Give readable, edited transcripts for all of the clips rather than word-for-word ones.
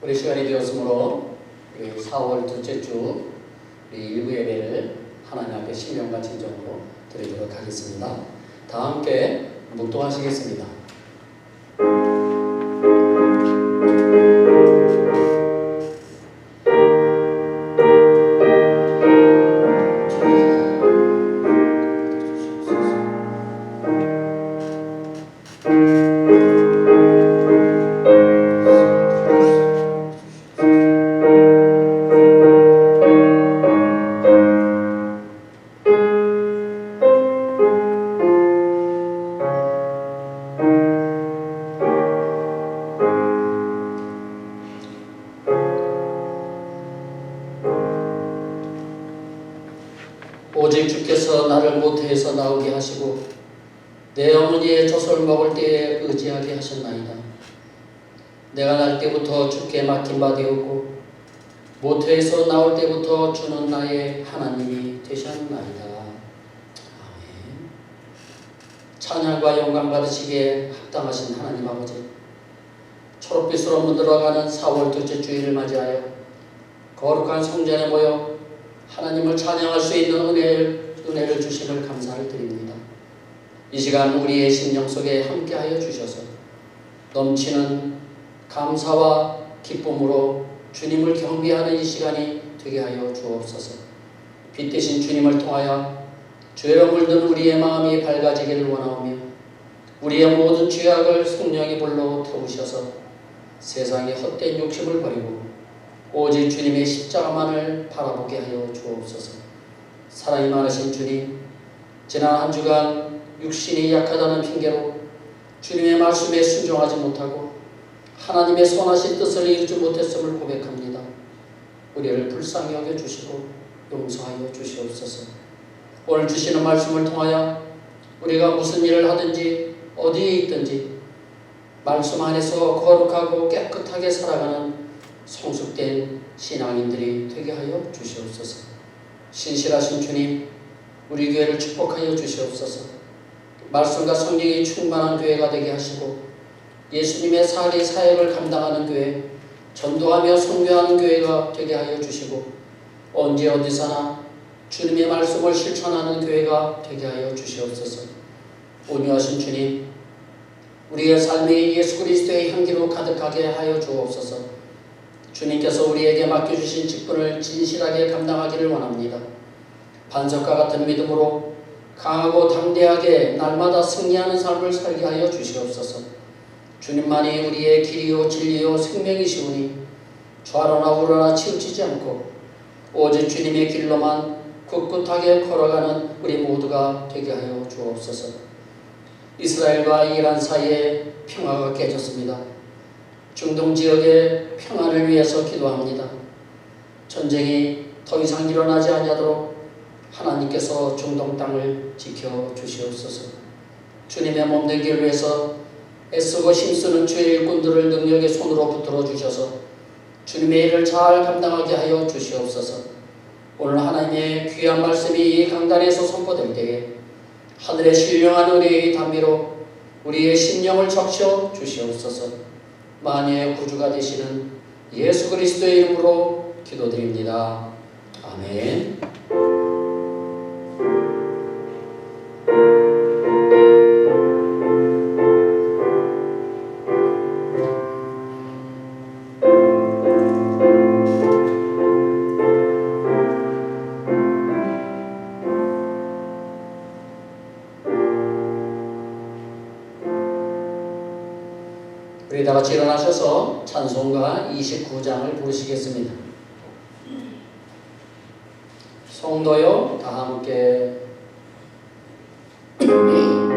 우리 시간이 되었으므로 우리 4월 둘째 주 우리 일부 예배를 하나님 앞에 신명과 진정으로 드리도록 하겠습니다. 다 함께 묵도하시겠습니다. 오직 주께서 나를 모태에서 나오게 하시고 내 어머니의 젖을 먹을 때에 의지하게 하셨나이다. 내가 날 때부터 주께 맡긴 바 되었고 모태에서 나올 때부터 주는 나의 하나님이 되셨나이다. 아멘. 찬양과 영광 받으시기에 합당하신 하나님 아버지, 초록빛으로 물들어가는 4월 둘째 주일을 맞이하여 거룩한 성전에 모여 하나님을 찬양할 수 있는 은혜를 주심을 감사를 드립니다. 이 시간 우리의 심령 속에 함께하여 주셔서 넘치는 감사와 기쁨으로 주님을 경배하는 이 시간이 되게 하여 주옵소서. 빛 대신 주님을 통하여 죄로 물든 우리의 마음이 밝아지기를 원하오며 우리의 모든 죄악을 성령의 불로 태우셔서 세상의 헛된 욕심을 버리고 오직 주님의 십자가만을 바라보게 하여 주옵소서. 사랑이 많으신 주님, 지난 한 주간 육신이 약하다는 핑계로 주님의 말씀에 순종하지 못하고 하나님의 선하신 뜻을 이루지 못했음을 고백합니다. 우리를 불쌍히 여겨주시고 용서하여 주시옵소서. 오늘 주시는 말씀을 통하여 우리가 무슨 일을 하든지 어디에 있든지 말씀 안에서 거룩하고 깨끗하게 살아가는 성숙된 신앙인들이 되게 하여 주시옵소서. 신실하신 주님, 우리 교회를 축복하여 주시옵소서. 말씀과 성령이 충만한 교회가 되게 하시고 예수님의 살이 사역을 감당하는 교회, 전도하며 선교하는 교회가 되게 하여 주시고 언제 어디서나 주님의 말씀을 실천하는 교회가 되게 하여 주시옵소서. 온유하신 주님, 우리의 삶이 예수 그리스도의 향기로 가득하게 하여 주옵소서. 주님께서 우리에게 맡겨주신 직분을 진실하게 감당하기를 원합니다. 반석과 같은 믿음으로 강하고 담대하게 날마다 승리하는 삶을 살게 하여 주시옵소서. 주님만이 우리의 길이요 진리요 생명이시오니 좌로나 우로나 치우치지 않고 오직 주님의 길로만 꿋꿋하게 걸어가는 우리 모두가 되게 하여 주옵소서. 이스라엘과 이란 사이에 평화가 깨졌습니다. 중동 지역의 평화를 위해서 기도합니다. 전쟁이 더 이상 일어나지 아니하도록 하나님께서 중동 땅을 지켜주시옵소서. 주님의 몸되기를 위해서 애쓰고 힘쓰는 주의 일꾼들을 능력의 손으로 붙들어 주셔서 주님의 일을 잘 감당하게 하여 주시옵소서. 오늘 하나님의 귀한 말씀이 이 강단에서 선포될 때에 하늘의 신령한 은혜의 담비로 우리의 심령을 적셔 주시옵소서. 만유의 구주가 되시는 예수 그리스도의 이름으로 기도드립니다. 아멘. 우리 다 같이 일어나셔서 찬송가 29장을 부르시겠습니다. 성도여 다 함께 할렐루야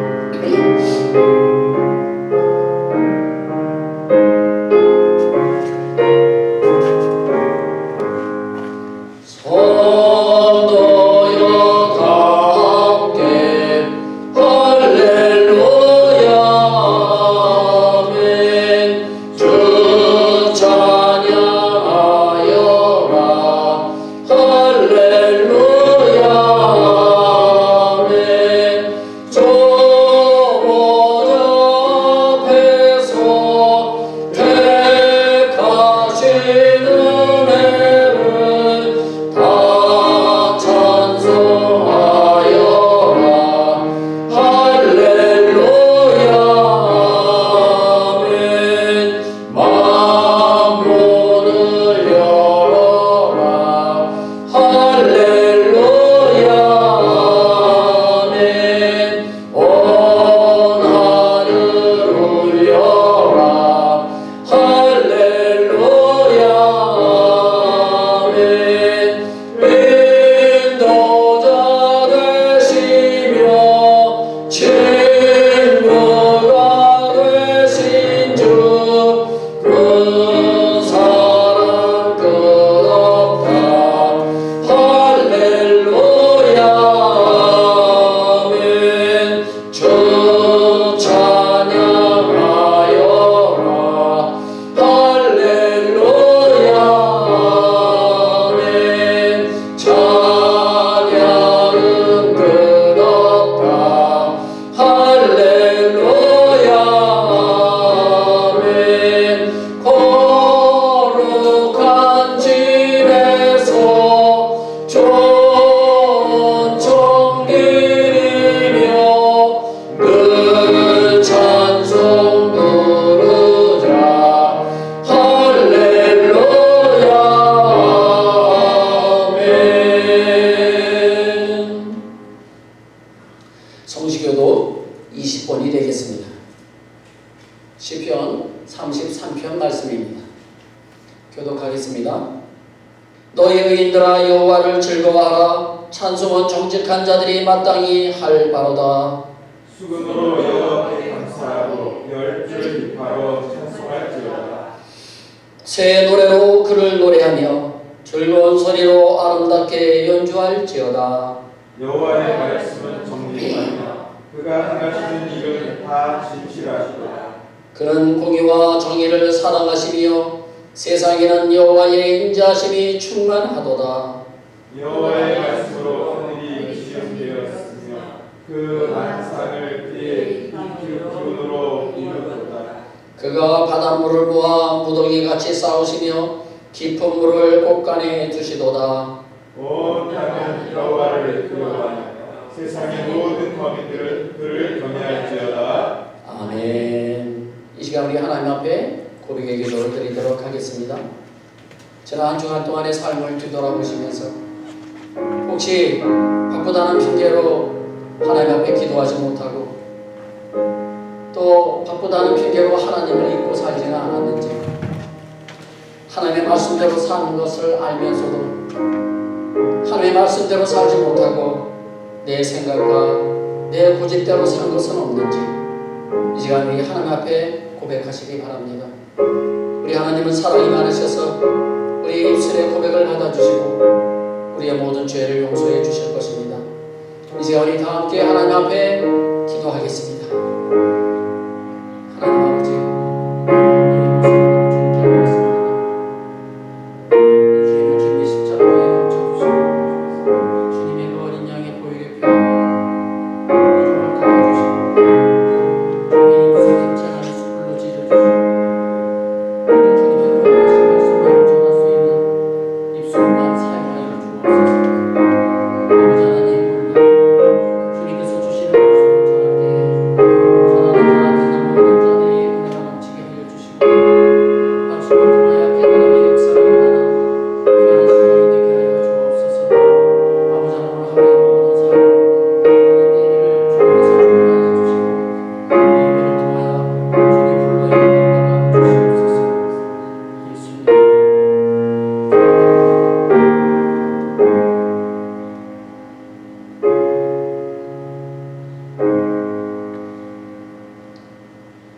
교독하겠습니다. 너희 의인들아 여호와를 즐거워하라. 찬송은 정직한 자들이 마땅히 할 바로다. 수금으로 여호와께 감사하고 열줄 비파로 찬송할지어다. 새 노래로 그를 노래하며 즐거운 소리로 아름답게 연주할지어다. 여호와의 말씀은 정직하며 그가 행하시는 일은 다 진실하시도다. 그는 공의와 정의를 사랑하시며 세상에는 여호와의 인자하심이 충만하도다. 여호와의 말씀으로 하늘이 지음되었으며 그 만상을 그의 기운으로 이루었다. 그가 바닷물을 모아 무더기 같이 쌓으시며 깊은 물을 곳간에 두시도다. 온 땅은 여호와를 두려워하며 세상의 모든 거민들은 그를 경외할지어다. 아멘. 이 시간 우리 하나님 앞에 고백의 기도를 드리도록 하겠습니다. 지난 한 주간 동안의 삶을 뒤돌아보시면서 혹시 바쁘다는 핑계로 하나님 앞에 기도하지 못하고 또 바쁘다는 핑계로 하나님을 잊고 살지는 않았는지, 하나님의 말씀대로 사는 것을 알면서도 하나님의 말씀대로 살지 못하고 내 생각과 내 고집대로 산 것은 없는지 이 시간 우리 하나님 앞에 고백하시기 바랍니다. 우리 하나님은 사랑이 많으셔서 우리 입술의 고백을 받아주시고 우리의 모든 죄를 용서해 주실 것입니다. 이제 우리 다 함께 하나님 앞에 기도하겠습니다. 하나님 아버지, 주님의 주님의 십자가에 감춰주시고 주님의 그 어린 양의 보혈의 피 이름을 닦아주시고 주님의 인생의 괜찮은 숯불로 지져주시고 주님의 거룩하신 말씀을 전할 수 있는 입술만 사용하여 주옵소서. 아버지 하나님, 주님께서 주시는 말씀을 전할 때에 하나님 듣는 모든 자들이 은혜가 넘치게 하여 주시고 말씀을 통하여 깨달음의 역사를 일어나는 귀한 시간이 되게 하여 주옵소서. 아버지 하나님, 하루의 모든 삶 예배를 주님께서 주관하여 주시고 이 예배를 통하여 주님 불러의 은혜가 주시옵소서. 예수님.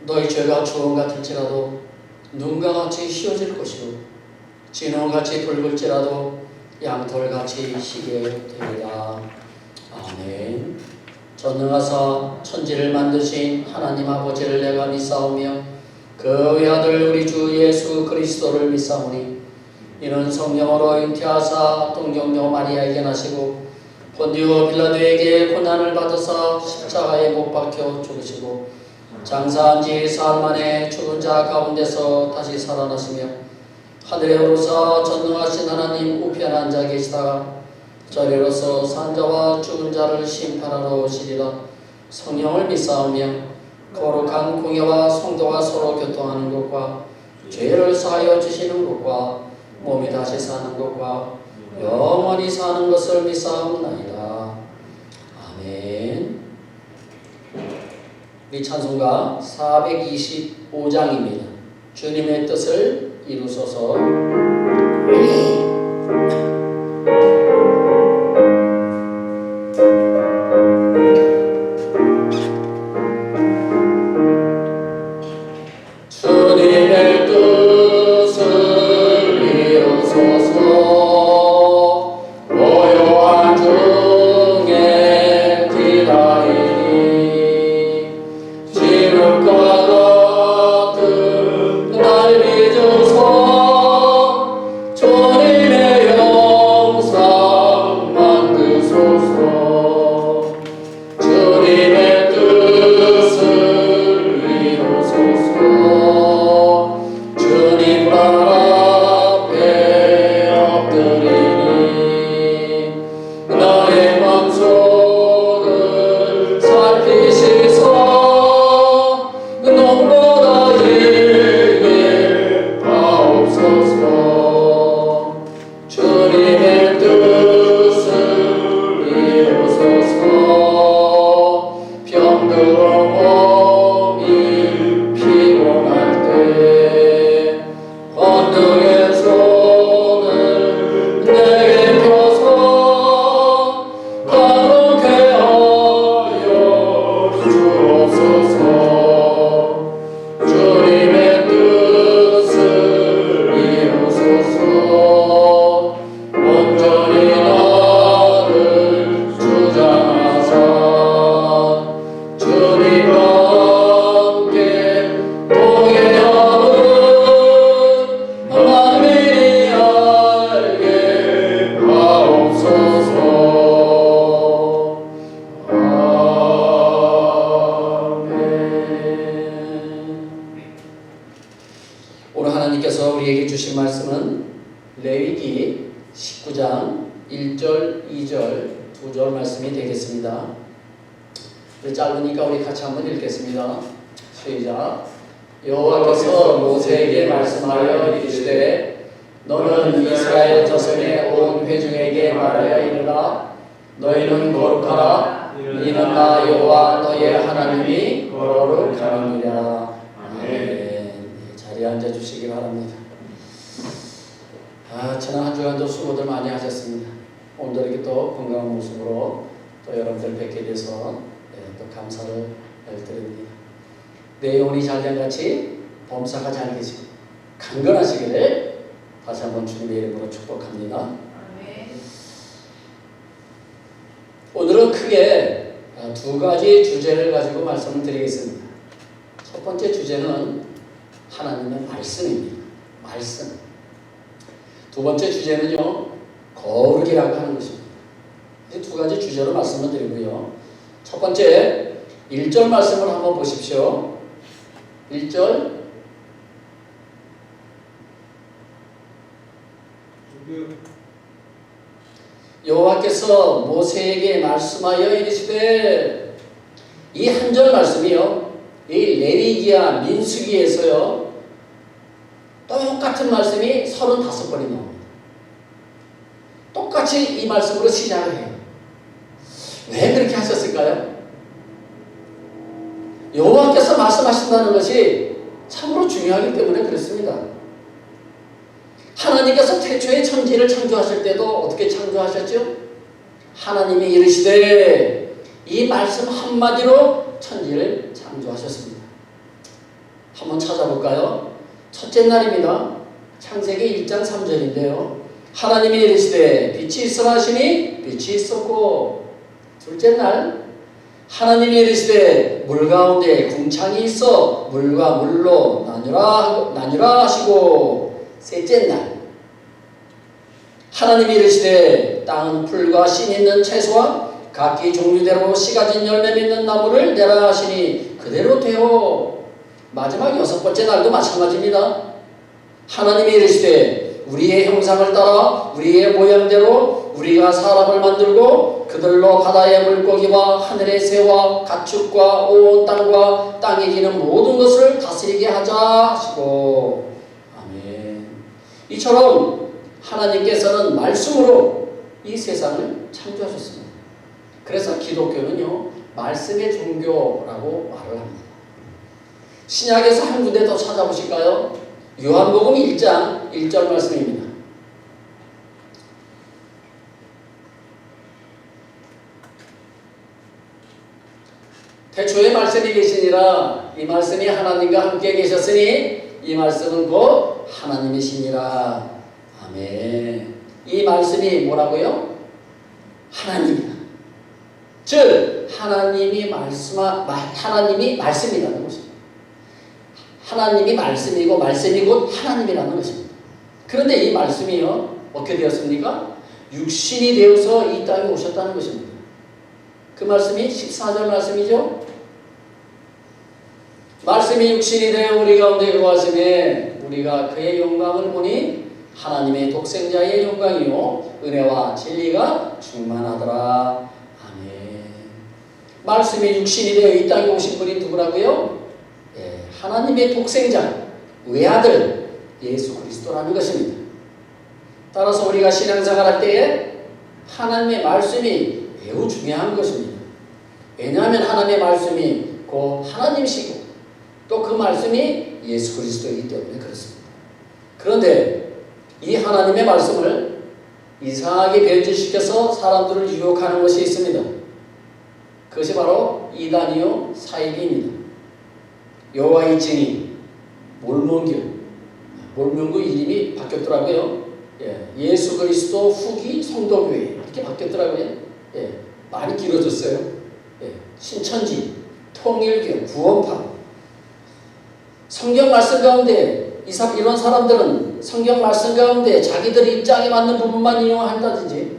너희 죄가 주홍 같을지라도 눈과 같이 휘어질 것이요 진홍같이 붉을지라도 양털같이 희게 되리라. 아멘. 전능하사 천지를 만드신 하나님 아버지를 내가 믿사오며 그 외아들 우리 주 예수 그리스도를 믿사오니 이는 성령으로 잉태하사 동정녀 마리아에게 나시고 본디오 빌라도에게 고난을 받으사 십자가에 못 박혀 죽으시고 장사한 지 사흘 만에 죽은 자 가운데서 다시 살아나시며 하늘에 오르사 전능하신 하나님 우편에 앉아 계시다가 저리로서 산자와 죽은 자를 심판하러 오시리라. 성령을 믿사오며 거룩한 공예와 성도가 서로 교통하는 것과 죄를 사하여 주시는 것과 몸이 다시 사는 것과 영원히 사는 것을 믿사옵나이다. 아멘. 우리 찬송가 425장입니다. 주님의 뜻을 이루소서. 주님의 뜻을 이루소서. 고요한 중에 기다리니 지금과 같은 날 믿으소. 주님의 영상 만드소서. 주님의 뜻을 이루소서. 주님 발 앞에 엎드리니 나의 맘속을 살피시소. 눈보다 길게 하옵소서. 주님의 뜻을 이루소서. 병들어 몸이 피곤할 때 언덕에서 하나님께서 우리에게 주신 말씀은 레위기 19장 1절, 2절, 2절 말씀이 되겠습니다. 짧으니까 우리 같이 한번 읽겠습니다. 시작. 여호와께서 모세에게 말씀하여 이르시되 너는 이스라엘 자손의 온 회중에게 말하여 이르라. 너희는 거룩하라. 이는 나 여호와 너희의 하나님이 거룩함이니라. 아멘. 자리에 앉아 주시기 바랍니다. 지난 한 주간도 수고들 많이 하셨습니다. 오늘도 이렇게 또 건강한 모습으로 또 여러분들 뵙게 돼서 또 감사를 드립니다. 내 영혼이 잘된 같이 범사가 잘 계시고 강건하시기를 다시 한번 주님의 이름으로 축복합니다. 아멘. 오늘은 크게 두 가지 주제를 가지고 말씀을 드리겠습니다. 첫 번째 주제는 하나님의 말씀입니다. 말씀. 두 번째 주제는요, 거룩이라고 하는 것입니다. 이 두 가지 주제로 말씀을 드리고요. 첫 번째 1절 말씀을 한번 보십시오. 1절. 여호와께서 모세에게 말씀하여 이르시되, 이 한 절 말씀이요, 이 레위기야 민수기에서요 똑같은 말씀이 35번이 나옵니다. 똑같이 이 말씀으로 시작을 해요. 왜 그렇게 하셨을까요? 여호와께서 말씀하신다는 것이 참으로 중요하기 때문에 그렇습니다. 하나님께서 태초에 천지를 창조하실 때도 어떻게 창조하셨죠? 하나님이 이르시되, 이 말씀 한마디로 천지를 창조하셨습니다. 한번 찾아볼까요? 첫째 날입니다. 창세기 1장 3절인데요. 하나님이 이르시되 빛이 있으라 하시니 빛이 있었고, 둘째 날 하나님이 이르시되 물 가운데 궁창이 있어 물과 물로 나뉘라 하시고, 셋째 날 하나님이 이르시되 땅은 풀과 씨 있는 채소와 각기 종류대로 씨 가진 열매 맺는 나무를 내라 하시니 그대로 되어, 마지막 여섯 번째 날도 마찬가지입니다. 하나님이 이르시되 우리의 형상을 따라 우리의 모양대로 우리가 사람을 만들고 그들로 바다의 물고기와 하늘의 새와 가축과 온 땅과 땅에 기는 모든 것을 다스리게 하자 하시고, 아멘. 이처럼 하나님께서는 말씀으로 이 세상을 창조하셨습니다. 그래서 기독교는요, 말씀의 종교라고 말을 합니다. 신약에서 한 군데 더 찾아보실까요? 요한복음 1장 1절 말씀입니다. 태초에 말씀이 계시니라. 이 말씀이 하나님과 함께 계셨으니 이 말씀은 곧 하나님이시니라. 아멘. 이 말씀이 뭐라고요? 하나님이다. 즉 하나님이 말씀이라는 것입니다. 하나님이 말씀이고 말씀이 곧 하나님이라는 것입니다. 그런데 이 말씀이요, 어떻게 되었습니까? 육신이 되어서 이 땅에 오셨다는 것입니다. 그 말씀이 14절 말씀이죠. 말씀이 육신이 되어 우리 가운데 거하심에 우리가 그의 영광을 보니 하나님의 독생자의 영광이요 은혜와 진리가 충만하더라. 아멘. 말씀이 육신이 되어 이 땅에 오신 분이 누구라고요? 하나님의 독생자, 외아들 예수 그리스도라는 것입니다. 따라서 우리가 신앙생활 할 때에 하나님의 말씀이 매우 중요한 것입니다. 왜냐하면 하나님의 말씀이 곧 하나님이시고 또 그 말씀이 예수 그리스도이기 때문에 그렇습니다. 그런데 이 하나님의 말씀을 이상하게 변질시켜서 사람들을 유혹하는 것이 있습니다. 그것이 바로 이단이요 사이비입니다. 여호와의 증인, 몰몬교 이름이 바뀌었더라고요. 예수 그리스도 후기 성도교회 이렇게 바뀌었더라고요. 많이 길어졌어요. 신천지, 통일교, 구원파. 성경 말씀 가운데 이런 사람들은 성경 말씀 가운데 자기들 입장에 맞는 부분만 인용한다든지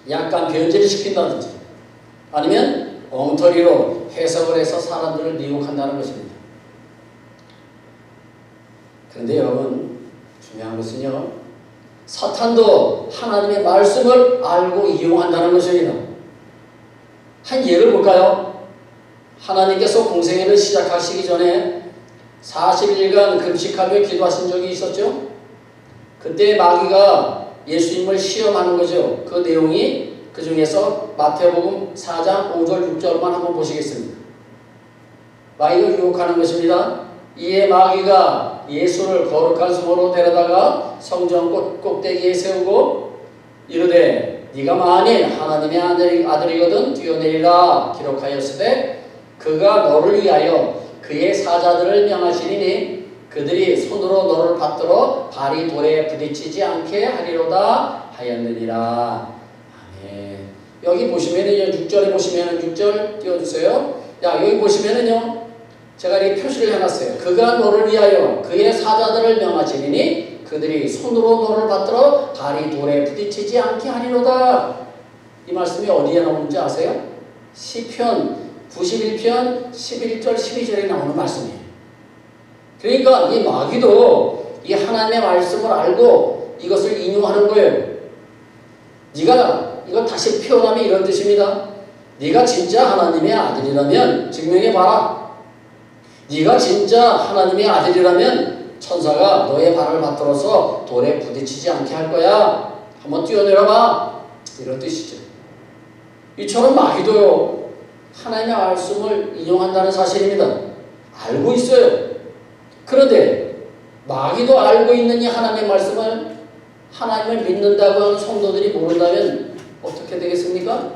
약간 변질을 시킨다든지 아니면 엉터리로 해석을 해서 사람들을 미혹한다는 것입니다. 그런데 여러분, 것은요, 사탄도 하나님의 말씀을 알고 이용한다는 것입니다. 한 예를 볼까요? 하나님께서 공생애를 시작하시기 전에 40일간 금식하며 기도하신 적이 있었죠. 그때 마귀가 예수님을 시험하는 거죠. 그 내용이 그 중에서 마태복음 4장 5절 6절만 한번 보시겠습니다. 마귀가 유혹하는 것입니다. 이에 마귀가 예수를 거룩한 성으로 데려다가 성전 꼭대기에 세우고 이르되 네가 만일 하나님의 아들이거든 뛰어내리라 기록하였으되 그가 너를 위하여 그의 사자들을 명하시리니 그들이 손으로 너를 받들어 발이 돌에 부딪히지 않게 하리로다 하였느니라. 아멘. 여기 보시면은요, 6절에 보시면은 6절 띄워주세요. 야, 여기 보시면은요, 제가 이렇게 표시를 해놨어요. 그가 너를 위하여 그의 사자들을 명하시리니 그들이 손으로 너를 받들어 발이 돌에 부딪히지 않게 하리로다. 이 말씀이 어디에 나오는지 아세요? 시편 91편 11절 12절에 나오는 말씀이에요. 그러니까 이 마귀도 이 하나님의 말씀을 알고 이것을 인용하는 거예요. 네가 이거 다시 표현하면 이런 뜻입니다. 네가 진짜 하나님의 아들이라면 증명해봐라. 네가 진짜 하나님의 아들이라면 천사가 너의 발을 받들어서 돌에 부딪히지 않게 할 거야. 한번 뛰어내려봐. 이런 뜻이죠. 이처럼 마귀도요, 하나님의 말씀을 인용한다는 사실입니다. 알고 있어요. 그런데 마귀도 알고 있는 이 하나님의 말씀을 하나님을 믿는다고 하는 성도들이 모른다면 어떻게 되겠습니까?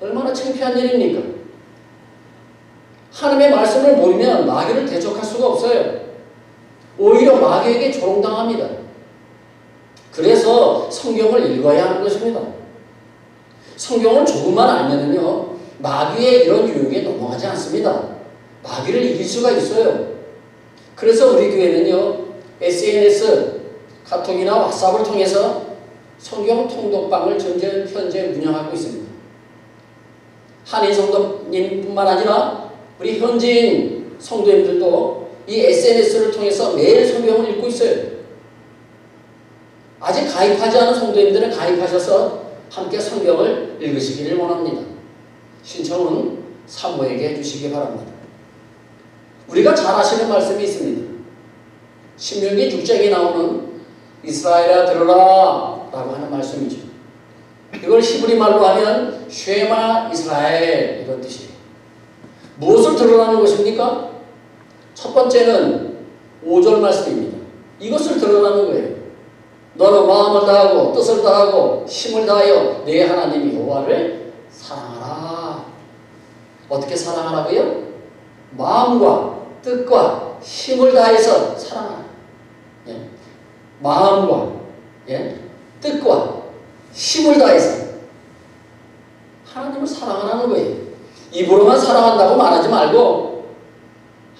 얼마나 창피한 일입니까? 하나님의 말씀을 모르면 마귀를 대적할 수가 없어요. 오히려 마귀에게 조롱당합니다. 그래서 성경을 읽어야 하는 것입니다. 성경을 조금만 알면은요, 마귀의 이런 유혹에 넘어가지 않습니다. 마귀를 이길 수가 있어요. 그래서 우리 교회는요, SNS, 카톡이나 왓츠업을 통해서 성경 통독방을 현재 운영하고 있습니다. 한인 성도님뿐만 아니라 우리 현지인 성도님들도 이 SNS를 통해서 매일 성경을 읽고 있어요. 아직 가입하지 않은 성도님들은 가입하셔서 함께 성경을 읽으시기를 원합니다. 신청은 사모에게 해주시기 바랍니다. 우리가 잘 아시는 말씀이 있습니다. 신명기 6장에 나오는 이스라엘아 들으라 라고 하는 말씀이죠. 이걸 히브리 말로 하면 쉐마 이스라엘 이런 뜻이에요. 무엇을 들으라는 것입니까? 첫 번째는 5절 말씀입니다. 이것을 들으라는 거예요. 너는 마음을 다하고 뜻을 다하고 힘을 다하여 내 하나님 여호와를 사랑하라. 어떻게 사랑하라고요? 마음과 뜻과 힘을 다해서 사랑하라. 예. 마음과 뜻과 힘을 다해서 하나님을 사랑하라는 거예요. 입으로만 사랑한다고 말하지 말고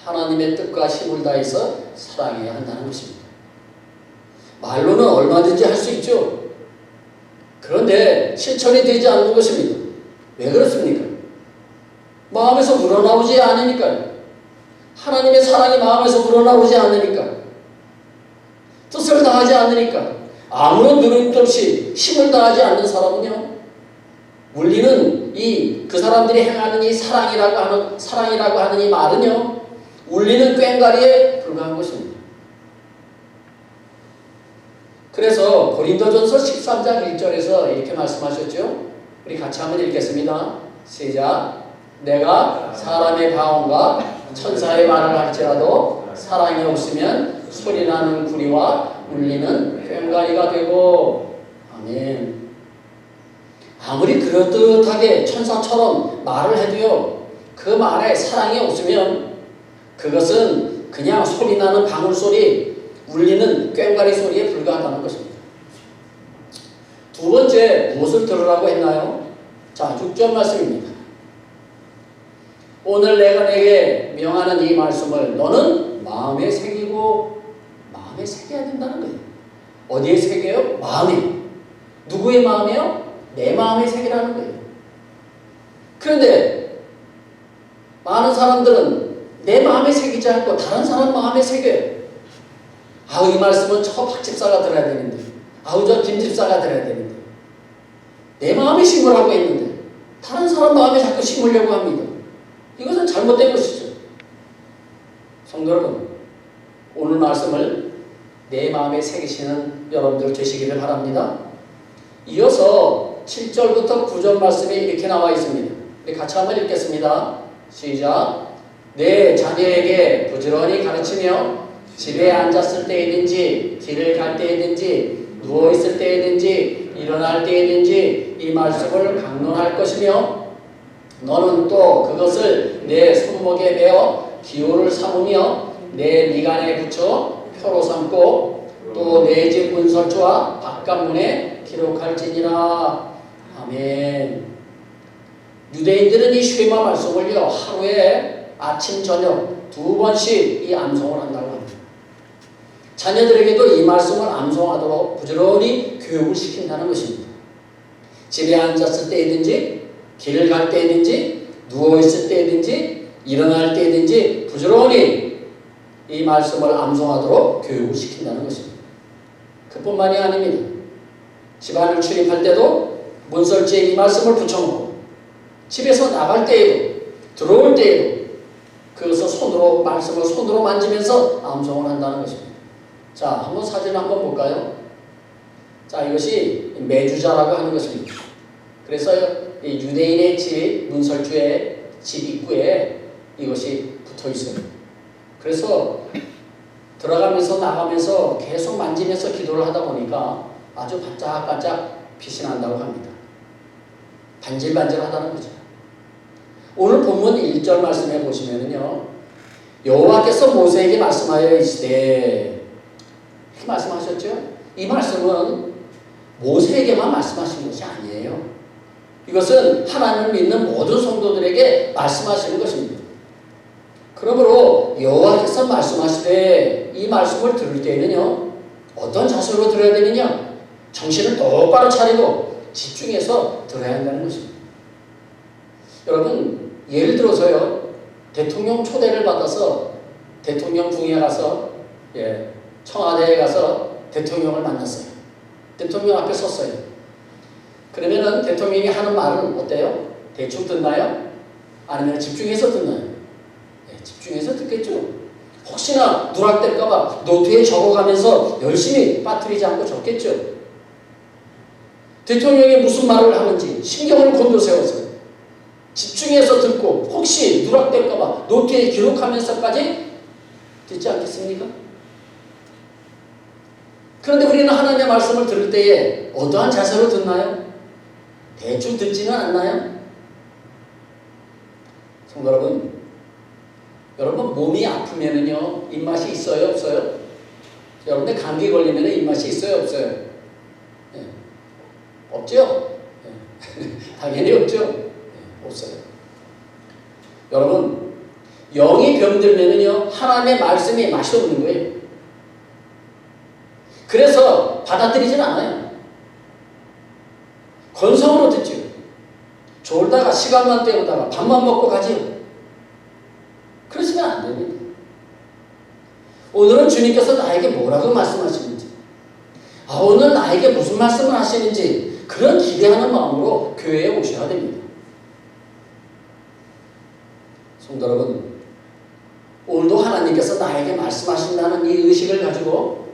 하나님의 뜻과 힘을 다해서 사랑해야 한다는 것입니다. 말로는 얼마든지 할 수 있죠. 그런데 실천이 되지 않는 것입니다. 왜 그렇습니까? 마음에서 우러나오지 않으니까요. 하나님의 사랑이 마음에서 우러나오지 않으니까. 뜻을 다하지 않으니까. 아무런 누름도 없이 힘을 다하지 않는 사람은요, 울리는 그 사람들이 행하는 이 사랑이라고 하는 이 말은요, 울리는 꽹과리에 불과한 것입니다. 그래서 고린도전서 13장 1절에서 이렇게 말씀하셨죠. 우리 같이 한번 읽겠습니다. 시작. 내가 사람의 방언과 천사의 말을 할지라도 사랑이 없으면 소리나는 구리와 울리는 꽹과리가 되고. 아멘. 아무리 그럴듯하게 천사처럼 말을 해도요, 그 말에 사랑이 없으면 그것은 그냥 소리나는 방울소리, 울리는 꽹과리 소리에 불과하다는 것입니다. 두 번째, 무엇을 들으라고 했나요? 자, 6절 말씀입니다. 오늘 내가 내게 명하는 이 말씀을 너는 마음에 새기고, 마음에 새겨야 된다는 거예요. 어디에 새겨요? 마음에. 누구의 마음이요? 내 마음에 새기라는 거예요. 그런데 많은 사람들은 내 마음에 새기지 않고 다른 사람 마음에 새겨요. 아우 이 말씀은 저 박집사가 들어야 되는데, 아우 저 김집사가 들어야 되는데, 내 마음이 심으라고 했는데 다른 사람 마음에 자꾸 심으려고 합니다. 이것은 잘못된 것이죠. 성도 여러분, 오늘 말씀을 내 마음에 새기시는 여러분들 되시기를 바랍니다. 이어서 7절부터 9절 말씀에 이렇게 나와 있습니다. 우리 같이 한번 읽겠습니다. 시작. 내 자녀에게 부지런히 가르치며 집에 앉았을 때이든지 길을 갈 때이든지 누워있을 때이든지 일어날 때이든지 이 말씀을 강론할 것이며 너는 또 그것을 내 손목에 베어 기호를 삼으며 내 미간에 붙여 표로 삼고 또 내 집 문설주와 바깥문에 기록할지니라. 아멘. 유대인들은 이 쉐마 말씀을요 하루에 아침 저녁 2번씩 이 암송을 한다고 합니다. 자녀들에게도 이 말씀을 암송하도록 부지런히 교육을 시킨다는 것입니다. 집에 앉았을 때이든지 길을 갈 때이든지 누워있을 때이든지 일어날 때이든지 부지런히 이 말씀을 암송하도록 교육을 시킨다는 것입니다. 그뿐만이 아닙니다. 집안을 출입할 때도 문설주에 이 말씀을 붙여놓고 집에서 나갈 때에도 들어올 때에도 그것을 손으로 말씀을 손으로 만지면서 암송을 한다는 것입니다. 자, 한번 사진 한번 볼까요? 자, 이것이 매주자라고 하는 것입니다. 그래서 이 유대인의 집 문설주의 집 입구에 이것이 붙어 있어요. 그래서 들어가면서 나가면서 계속 만지면서 기도를 하다 보니까 아주 반짝반짝 빛이 난다고 합니다. 반질반질하다는 거죠. 오늘 본문 1절 말씀해 보시면은요, 여호와께서 모세에게 말씀하여 이르시되, 이렇게 말씀하셨죠? 이 말씀은 모세에게만 말씀하신 것이 아니에요. 이것은 하나님을 믿는 모든 성도들에게 말씀하시는 것입니다. 그러므로 여호와께서 말씀하시되 이 말씀을 들을 때에는요, 어떤 자세로 들어야 되느냐? 정신을 똑바로 차리고 집중해서 들어야 한다는 것입니다. 여러분, 예를 들어서요, 대통령 초대를 받아서 대통령 궁에 가서 청와대에 가서 대통령을 만났어요. 대통령 앞에 섰어요. 그러면은 대통령이 하는 말은 어때요? 대충 듣나요? 아니면 집중해서 듣나요? 집중해서 듣겠죠. 혹시나 누락될까봐 노트에 적어가면서 열심히 빠뜨리지 않고 적겠죠. 대통령이 무슨 말을 하는지 신경을 곤두세워서 집중해서 듣고 혹시 누락될까봐 노트에 기록하면서까지 듣지 않겠습니까? 그런데 우리는 하나님의 말씀을 들을 때에 어떠한 자세로 듣나요? 대충 듣지는 않나요? 성도 여러분 몸이 아프면은요 입맛이 있어요, 없어요? 여러분들 감기 걸리면 입맛이 있어요, 없어요? 네. 없죠? 네. 당연히 없죠? 네. 없어요. 여러분, 영이 병들면은요 하나님의 말씀이 맛이 없는 거예요. 그래서 받아들이진 않아요. 건성으로 듣죠. 졸다가 시간만 때우다가 밥만 먹고 가지요. 그러시면 안 됩니다. 오늘은 주님께서 나에게 뭐라고 말씀하시는지, 오늘 나에게 무슨 말씀을 하시는지 그런 기대하는 마음으로 교회에 오셔야 됩니다. 성도 여러분, 오늘도 하나님께서 나에게 말씀하신다는 이 의식을 가지고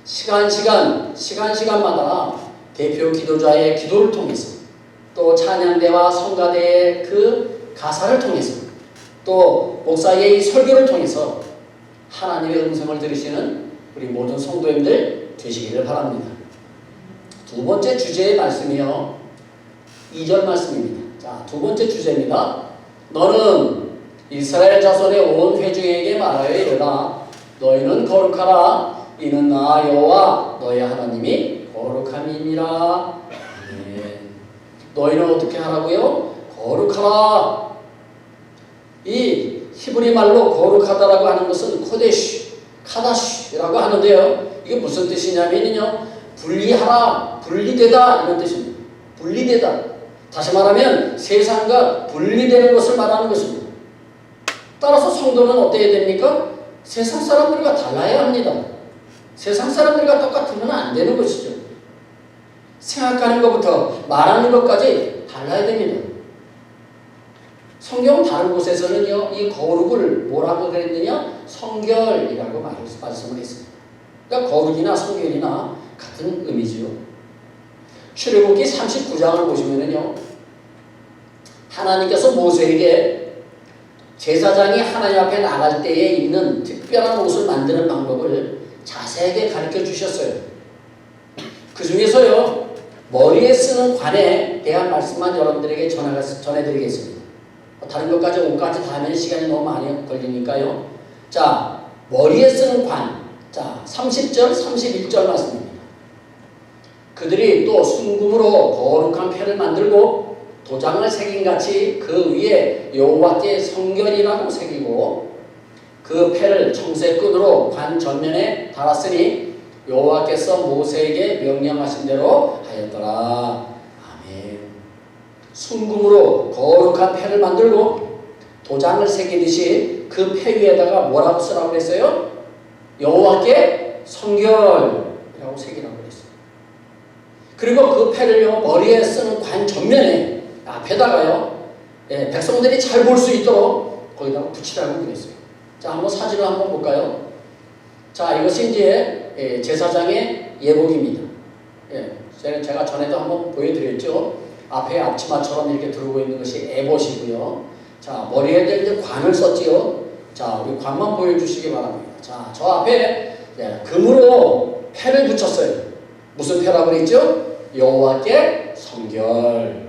시간마다 대표 기도자의 기도를 통해서 또 찬양대와 성가대의 그 가사를 통해서 또 목사의 이 설교를 통해서 하나님의 음성을 들으시는 우리 모든 성도님들 되시기를 바랍니다. 두 번째 주제의 말씀이요, 2절 말씀입니다. 자, 두 번째 주제입니다. 너는 이스라엘 자손의 온 회중에게 말하여 이르라. 너희는 거룩하라. 이는 나 여호와 너희 하나님이 거룩함이니라. 네. 너희는 어떻게 하라고요? 거룩하라. 이 히브리 말로 거룩하다라고 하는 것은 코데시, 카다시라고 하는데요. 이게 무슨 뜻이냐면요, 분리하라, 분리되다 이런 뜻입니다. 분리되다. 다시 말하면 세상과 분리되는 것을 말하는 것입니다. 따라서 성도는 어때야 됩니까? 세상 사람들과 달라야 합니다. 세상 사람들과 똑같으면 안 되는 것이죠. 생각하는 것부터 말하는 것까지 달라야 됩니다. 성경 다른 곳에서는요, 이 거룩을 뭐라고 그랬느냐? 성결이라고 말씀을 했습니다. 그러니까 거룩이나 성결이나 같은 의미지요. 출애굽기 39장을 보시면은요, 하나님께서 모세에게 제사장이 하나님 앞에 나갈 때에 입는 특별한 옷을 만드는 방법을 자세하게 가르쳐 주셨어요. 그 중에서요, 머리에 쓰는 관에 대한 말씀만 여러분들에게 전해드리겠습니다. 다른 것까지 옷까지 다 하면 시간이 너무 많이 걸리니까요. 자, 머리에 쓰는 관. 자, 30절, 31절 말씀입니다. 그들이 또 순금으로 거룩한 패를 만들고 도장을 새긴같이 그 위에 여호와께 성결이라고 새기고 그 패를 청새끈으로 관 전면에 달았으니 여호와께서 모세에게 명령하신 대로 하였더라. 아멘. 순금으로 거룩한 패를 만들고 도장을 새기듯이 그 패 위에다가 뭐라고 쓰라고 그랬어요? 여호와께 성결이라고 새기라고 그랬어요. 그리고 그 패를요, 머리에 쓰는 관 전면에 앞에다가요, 백성들이 잘 볼 수 있도록 거기다가 붙이라고 그랬어요. 자, 한번 사진을 한번 볼까요? 자, 이것이 이제 제사장의 예복입니다. 제가 전에도 한번 보여드렸죠. 앞에 앞치마처럼 이렇게 두르고 있는 것이 에봇이고요. 자, 머리에 이제 관을 썼지요. 자, 우리 관만 보여주시기 바랍니다. 자, 저 앞에 금으로 패를 붙였어요. 무슨 패라고 그랬죠? 여호와께 성결.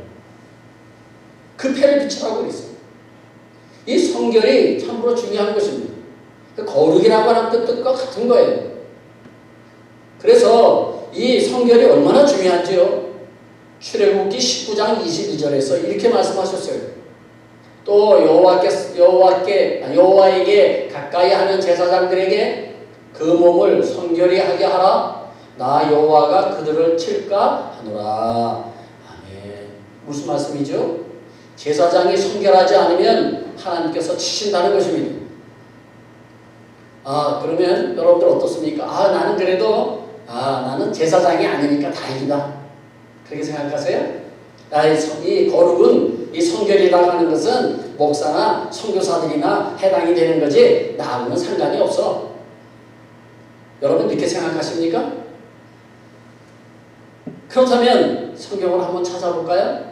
그 패를 붙이라고 그랬어요. 이 성결이 참으로 중요한 것입니다. 거룩이라고 하는 뜻과 같은 거예요. 그래서 이 성결이 얼마나 중요한지요. 출애굽기 19장 22절에서 이렇게 말씀하셨어요. 또 여호와에게 가까이 하는 제사장들에게 그 몸을 성결히 하게 하라. 나 여호와가 그들을 칠까 하노라. 아멘. 무슨 말씀이죠? 제사장이 성결하지 않으면 하나님께서 치신다는 것입니다. 그러면 여러분들 어떻습니까? 나는 그래도 나는 제사장이 아니니까 다행이다. 그렇게 생각하세요? 이 거룩은, 이 성결이라고 하는 것은 목사나 선교사들이나 해당이 되는 거지 나하고는 상관이 없어. 여러분 이렇게 생각하십니까? 그렇다면 성경을 한번 찾아볼까요?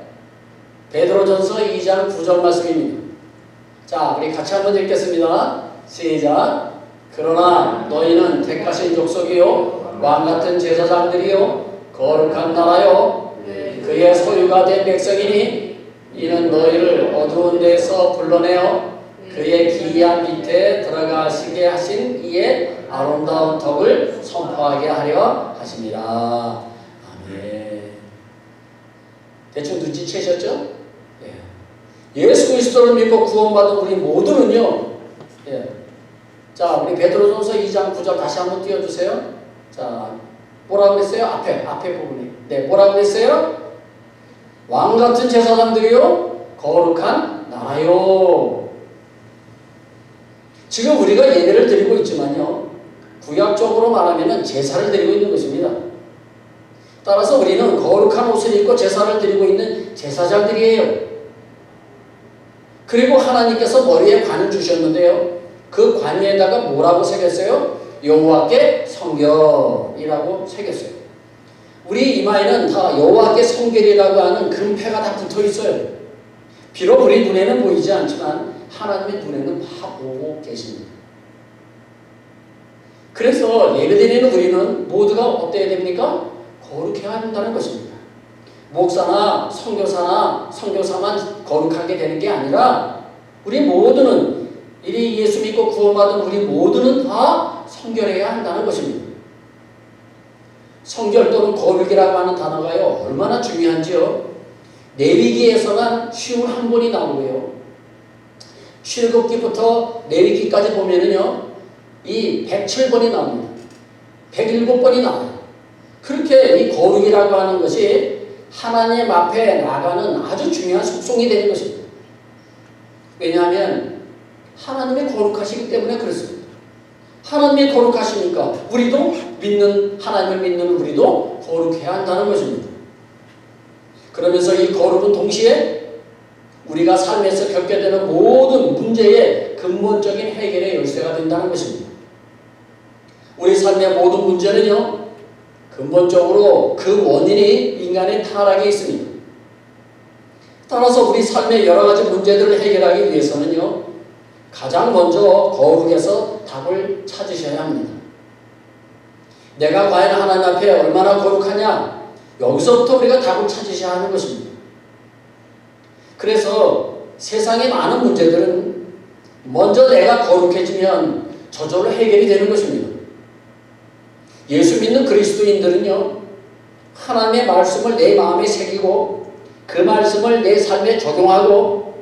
베드로전서 2장 9절 말씀입니다. 자, 우리 같이 한번 읽겠습니다. 시작. 그러나 너희는 택하신 족속이요 왕같은 제사장들이요 거룩한 나라요 그의 소유가 된 백성이니 이는 너희를 어두운 데서 불러내어 그의 기이한 밑에 들어가시게 하신 이의 아름다운 덕을 선포하게 하려 하십니다. 아멘. 대충 눈치채셨죠? 예수 그리스도를 믿고 구원받은 우리 모두는요. 자, 우리 베드로전서 2장 9절 다시 한번 띄워주세요. 자, 뭐라고 그랬어요? 앞에 부분에. 뭐라고 그랬어요? 왕같은 제사장들이요 거룩한 나라요. 지금 우리가 예배를 드리고 있지만요, 구약적으로 말하면 제사를 드리고 있는 것입니다. 따라서 우리는 거룩한 옷을 입고 제사를 드리고 있는 제사장들이에요. 그리고 하나님께서 머리에 관을 주셨는데요, 그 관 위에다가 뭐라고 새겼어요? 여호와께 성결이라고 새겼어요. 우리 이마에는 다 여호와께 성결이라고 하는 금패가 다 붙어 있어요. 비록 우리 눈에는 보이지 않지만 하나님의 눈에는 다 보고 계십니다. 그래서 예배드리는 우리는 모두가 어때야 됩니까? 거룩해야 한다는 것입니다. 목사나 선교사만 거룩하게 되는 게 아니라 우리 모두는 이 예수 믿고 구원받은 우리 모두는 다 성결해야 한다는 것입니다. 성결 또는 거룩이라고 하는 단어가요 얼마나 중요한지요. 레위기에서만 쉬운 한 번이 나오고요, 출애굽기부터 레위기까지 보면은요 이 107번이 나옵니다. 107번이 나와요. 그렇게 이 거룩이라고 하는 것이 하나님 앞에 나가는 아주 중요한 속성이 되는 것입니다. 왜냐하면 하나님이 거룩하시기 때문에 그렇습니다. 하나님이 거룩하시니까 우리도 하나님을 믿는 우리도 거룩해야 한다는 것입니다. 그러면서 이 거룩은 동시에 우리가 삶에서 겪게 되는 모든 문제의 근본적인 해결의 열쇠가 된다는 것입니다. 우리 삶의 모든 문제는요, 근본적으로 그 원인이 인간의 타락에 있습니다. 따라서 우리 삶의 여러 가지 문제들을 해결하기 위해서는요, 가장 먼저 거룩에서 답을 찾으셔야 합니다. 내가 과연 하나님 앞에 얼마나 거룩하냐, 여기서부터 우리가 답을 찾으셔야 하는 것입니다. 그래서 세상의 많은 문제들은 먼저 내가 거룩해지면 저절로 해결이 되는 것입니다. 예수 믿는 그리스도인들은요, 하나님의 말씀을 내 마음에 새기고 그 말씀을 내 삶에 적용하고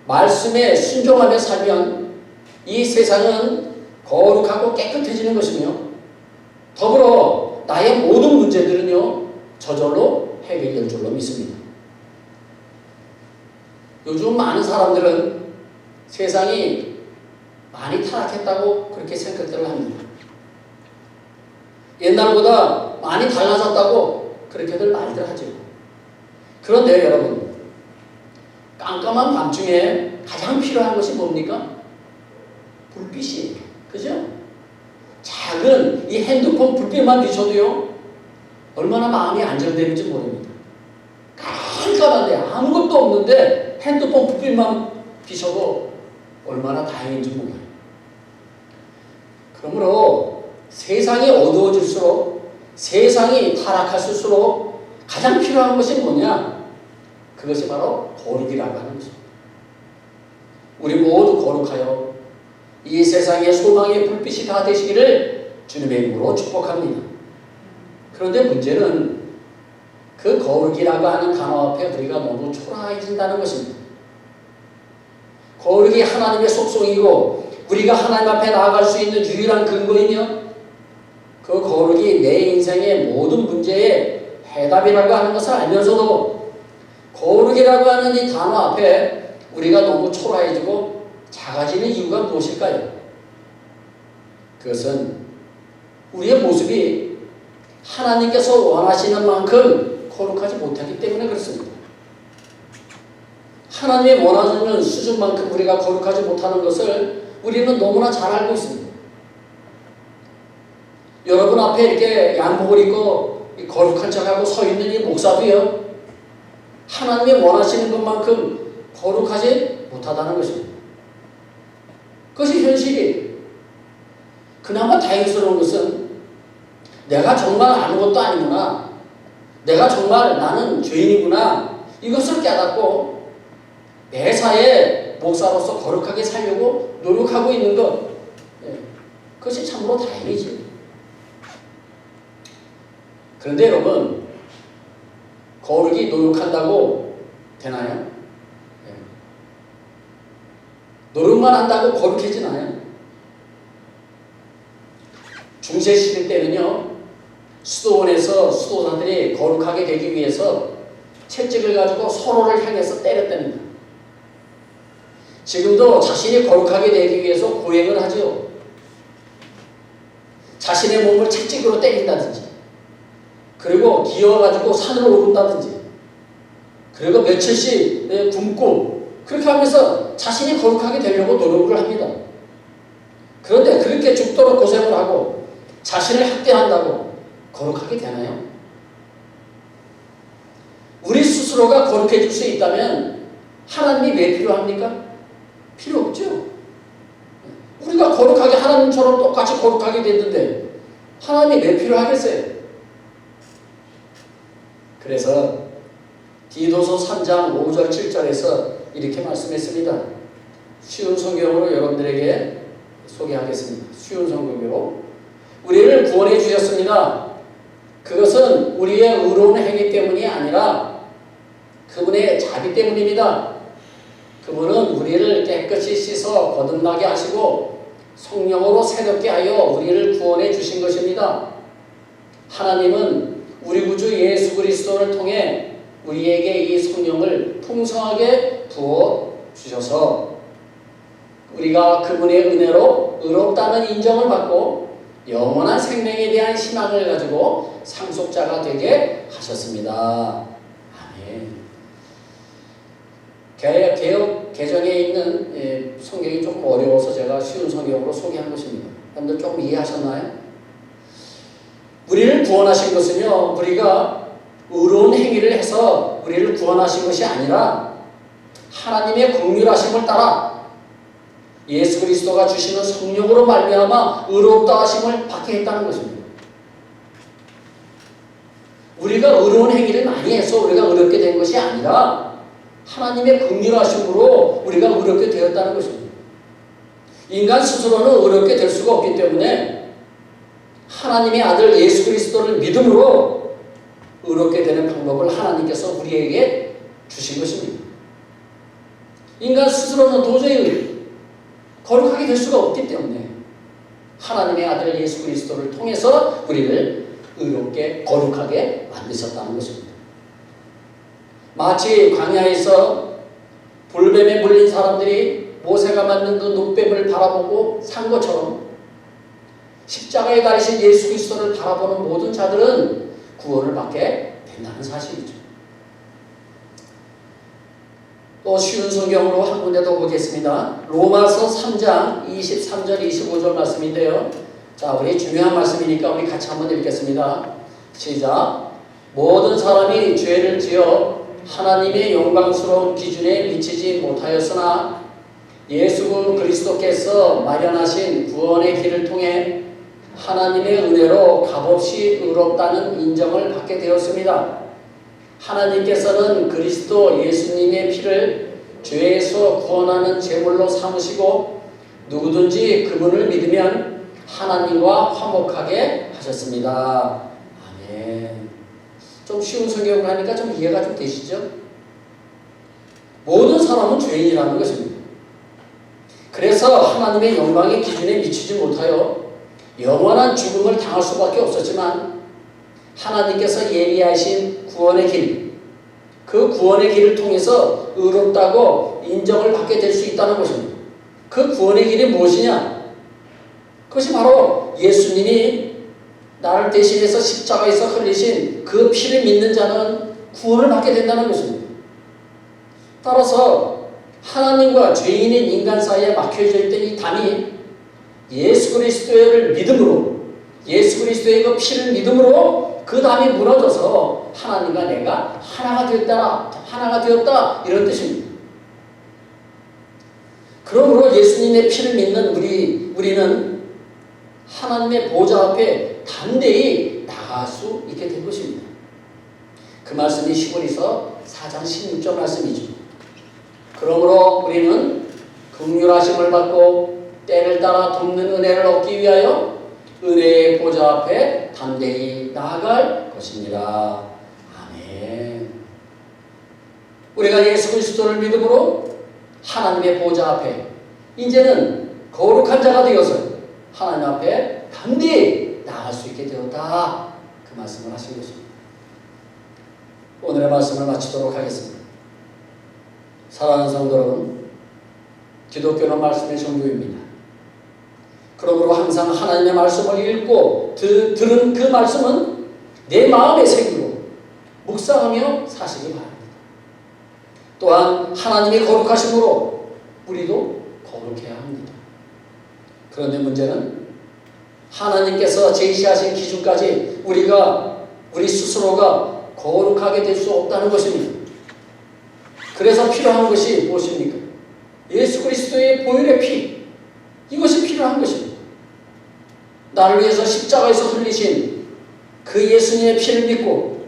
말씀에 순종하며 살면 이 세상은 거룩하고 깨끗해지는 것이며 더불어 나의 모든 문제들은요, 저절로 해결될 줄로 믿습니다. 요즘 많은 사람들은 세상이 많이 타락했다고 그렇게 생각들을 합니다. 옛날보다 많이 달라졌다고 그렇게들 말들 하죠. 그런데 여러분, 깜깜한 밤중에 가장 필요한 것이 뭡니까? 불빛이, 그죠? 작은 이 핸드폰 불빛만 비춰도요, 얼마나 마음이 안정되는지 모릅니다. 깜깜한데 아무것도 없는데 핸드폰 불빛만 비춰도 얼마나 다행인지 몰라요. 그러므로 세상이 어두워질수록, 세상이 타락할수록 가장 필요한 것이 뭐냐? 그것이 바로 거룩이라고 하는 것입니다. 우리 모두 거룩하여 이 세상의 소망의 불빛이 다 되시기를 주님의 이름으로 축복합니다. 그런데 문제는 그 거룩이라고 하는 단어 앞에 우리가 너무 초라해진다는 것입니다. 거룩이 하나님의 속성이고 우리가 하나님 앞에 나아갈 수 있는 유일한 근거이며 그 거룩이 내 인생의 모든 문제의 해답이라고 하는 것을 알면서도 거룩이라고 하는 이 단어 앞에 우리가 너무 초라해지고 작아지는 이유가 무엇일까요? 그것은 우리의 모습이 하나님께서 원하시는 만큼 거룩하지 못하기 때문에 그렇습니다. 하나님이 원하는 수준만큼 우리가 거룩하지 못하는 것을 우리는 너무나 잘 알고 있습니다. 여러분 앞에 이렇게 양복을 입고 거룩한 척하고 서 있는 이 목사도요, 하나님이 원하시는 것만큼 거룩하지 못하다는 것입니다. 그것이 현실이에요. 그나마 다행스러운 것은 내가 정말 아무것도 아니구나, 내가 정말 나는 죄인이구나, 이것을 깨닫고 매사에 목사로서 거룩하게 살려고 노력하고 있는 것, 그것이 참으로 다행이지. 그런데 여러분, 거룩이 노력한다고 되나요? 노력만 한다고 거룩해지나요? 중세시대 때는요, 수도원에서 수도사들이 거룩하게 되기 위해서 채찍을 가지고 서로를 향해서 때렸답니다. 지금도 자신이 거룩하게 되기 위해서 고행을 하죠. 자신의 몸을 채찍으로 때린다든지, 그리고 기어가지고 산을 오른다든지, 그리고 며칠씩 굶고, 그렇게 하면서 자신이 거룩하게 되려고 노력을 합니다. 그런데 그렇게 죽도록 고생을 하고 자신을 학대한다고 거룩하게 되나요? 우리 스스로가 거룩해질 수 있다면 하나님이 왜 필요합니까? 필요 없죠. 우리가 거룩하게 하나님처럼 똑같이 거룩하게 됐는데 하나님이 왜 필요하겠어요? 그래서 디도서 3장 5절 7절에서 이렇게 말씀했습니다. 쉬운 성경으로 여러분들에게 소개하겠습니다. 쉬운 성경으로 우리를 구원해 주셨습니다. 그것은 우리의 의로운 행위 때문이 아니라 그분의 자비 때문입니다. 그분은 우리를 깨끗이 씻어 거듭나게 하시고 성령으로 새롭게 하여 우리를 구원해 주신 것입니다. 하나님은 우리 구주 예수 그리스도를 통해 우리에게 이 성령을 풍성하게 부어 주셔서 우리가 그분의 은혜로 의롭다는 인정을 받고 영원한 생명에 대한 희망을 가지고 상속자가 되게 하셨습니다. 아멘. 개혁 개정에 있는 성경이 조금 어려워서 제가 쉬운 성경으로 소개한 것입니다. 여러분들 조금 이해하셨나요? 우리를 구원하신 것은요, 우리가 의로운 행위를 해서 우리를 구원하신 것이 아니라 하나님의 긍휼하심을 따라 예수 그리스도가 주시는 성령으로 말미암아 의롭다 하심을 받게 했다는 것입니다. 우리가 의로운 행위를 많이 해서 우리가 의롭게 된 것이 아니라 하나님의 긍휼하심으로 우리가 의롭게 되었다는 것입니다. 인간 스스로는 의롭게 될 수가 없기 때문에 하나님의 아들 예수 그리스도를 믿음으로 의롭게 되는 방법을 하나님께서 우리에게 주신 것입니다. 인간 스스로는 도저히 거룩하게 될 수가 없기 때문에 하나님의 아들 예수 그리스도를 통해서 우리를 의롭게 거룩하게 만드셨다는 것입니다. 마치 광야에서 불뱀에 물린 사람들이 모세가 만든 그 눕뱀을 바라보고 산 것처럼 십자가에 달리신 예수 그리스도를 바라보는 모든 자들은 구원을 받게 된다는 사실이죠. 또 쉬운 성경으로 한 군데 더 보겠습니다. 로마서 3장 23절 25절 말씀인데요. 자, 우리 중요한 말씀이니까 우리 같이 한번 읽겠습니다. 시작. 모든 사람이 죄를 지어 하나님의 영광스러운 기준에 미치지 못하였으나 예수 그리스도께서 마련하신 구원의 길을 통해 하나님의 은혜로 값없이 의롭다는 인정을 받게 되었습니다. 하나님께서는 그리스도 예수님의 피를 죄에서 구원하는 제물로 삼으시고 누구든지 그분을 믿으면 하나님과 화목하게 하셨습니다. 아멘. 좀 쉬운 성경을 하니까 좀 이해가 좀 되시죠? 모든 사람은 죄인이라는 것입니다. 그래서 하나님의 영광의 기준에 미치지 못하여 영원한 죽음을 당할 수밖에 없었지만 하나님께서 예비하신 구원의 길, 그 구원의 길을 통해서 의롭다고 인정을 받게 될 수 있다는 것입니다. 그 구원의 길이 무엇이냐? 그것이 바로 예수님이 나를 대신해서 십자가에서 흘리신 그 피를 믿는 자는 구원을 받게 된다는 것입니다. 따라서 하나님과 죄인인 인간 사이에 막혀져 있던 이 담이 예수 그리스도를 믿음으로, 예수 그리스도의 그 피를 믿음으로 그 담이 무너져서 하나님과 내가 하나가 되었다 이런 뜻입니다. 그러므로 예수님의 피를 믿는 우리는 하나님의 보좌 앞에 담대히 나갈 수 있게 된 것입니다. 그 말씀이 시골에서 4장 16절 말씀이죠. 그러므로 우리는 긍휼하심을 받고 때를 따라 돕는 은혜를 얻기 위하여 은혜의 보좌 앞에 담대히 나아갈 것입니다. 아멘. 우리가 예수 그리스도를 믿음으로 하나님의 보좌 앞에 이제는 거룩한 자가 되어서 하나님 앞에 담대히 나아갈 수 있게 되었다. 그 말씀을 하신 것입니다. 오늘의 말씀을 마치도록 하겠습니다. 사랑하는 성도 여러분, 기독교는 말씀의 종교입니다. 그러므로 항상 하나님의 말씀을 읽고 들은 그 말씀은 내 마음에 새기고 묵상하며 사시기 바랍니다. 또한 하나님의 거룩하심으로 우리도 거룩해야 합니다. 그런데 문제는 하나님께서 제시하신 기준까지 우리 스스로가 거룩하게 될 수 없다는 것입니다. 그래서 필요한 것이 무엇입니까? 예수 그리스도의 보혈의 피, 이것이 필요한 것입니다. 나를 위해서 십자가에서 흘리신 그 예수님의 피를 믿고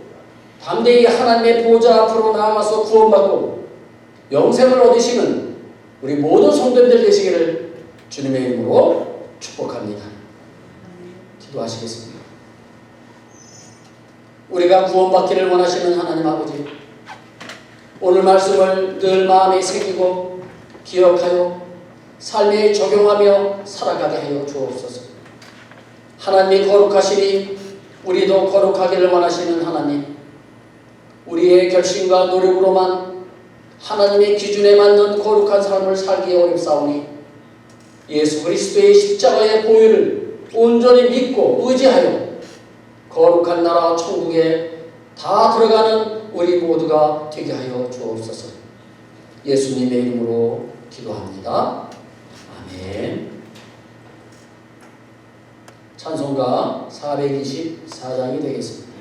담대히 하나님의 보좌 앞으로 나아가서 구원받고 영생을 얻으시는 우리 모든 성도님들 되시기를 주님의 이름으로 축복합니다. 기도하시겠습니다. 우리가 구원받기를 원하시는 하나님 아버지, 오늘 말씀을 늘 마음에 새기고 기억하여 삶에 적용하며 살아가게 하여 주옵소서. 하나님이 거룩하시니 우리도 거룩하기를 원하시는 하나님, 우리의 결심과 노력으로만 하나님의 기준에 맞는 거룩한 삶을 살기 어렵사오니 예수 그리스도의 십자가의 보혈을 온전히 믿고 의지하여 거룩한 나라 천국에 다 들어가는 우리 모두가 되게 하여 주옵소서. 예수님의 이름으로 기도합니다. 아멘. 찬송가 424장이 되겠습니다.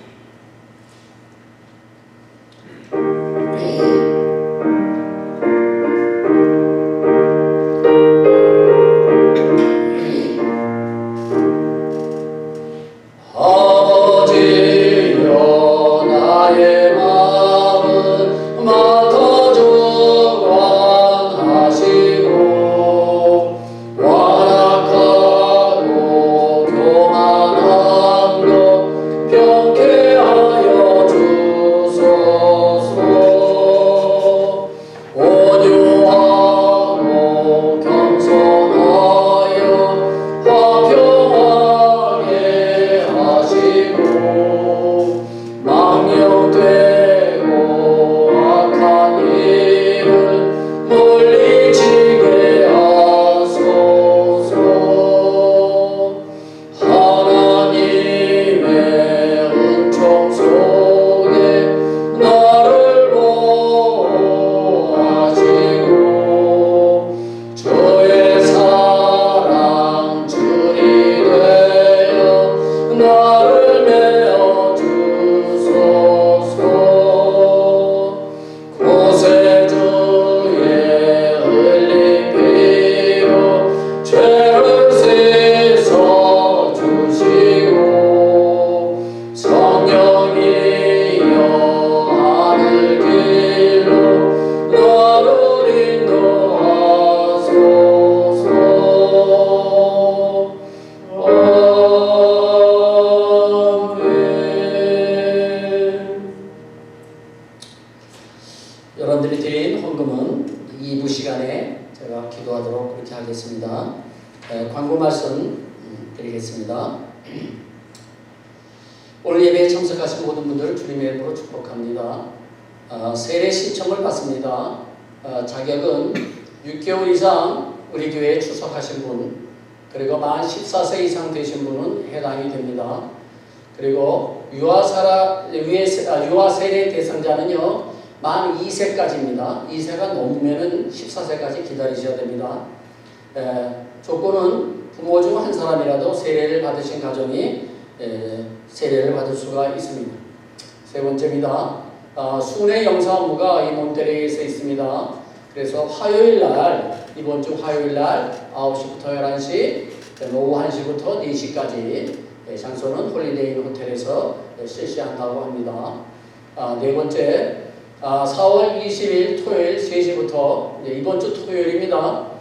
여러분들이 드린 헌금은 2부 시간에 제가 기도하도록 그렇게 하겠습니다. 광고 말씀 드리겠습니다. 오늘 예배에 참석하신 모든 분들 주님의 이름으로 축복합니다. 세례 신청을 받습니다. 자격은 6개월 이상 우리 교회에 출석하신 분, 그리고 만 14세 이상 되신 분은 해당이 됩니다. 그리고 유아 세례 대상자는요, 만 2세까지입니다. 2세가 넘으면 14세까지 기다리셔야 됩니다. 조건은 부모 중 한 사람이라도 세례를 받으신 가정이 세례를 받을 수가 있습니다. 세 번째입니다. 순회 영사 업무가 이 몬테레이에서 있습니다. 그래서 화요일날, 이번 주 화요일날 9시부터 11시, 오후 1시부터 4시까지 장소는 홀리데이 호텔에서 실시한다고 합니다. 네 번째, 4월 20일 토요일 3시부터 이번 주 토요일입니다.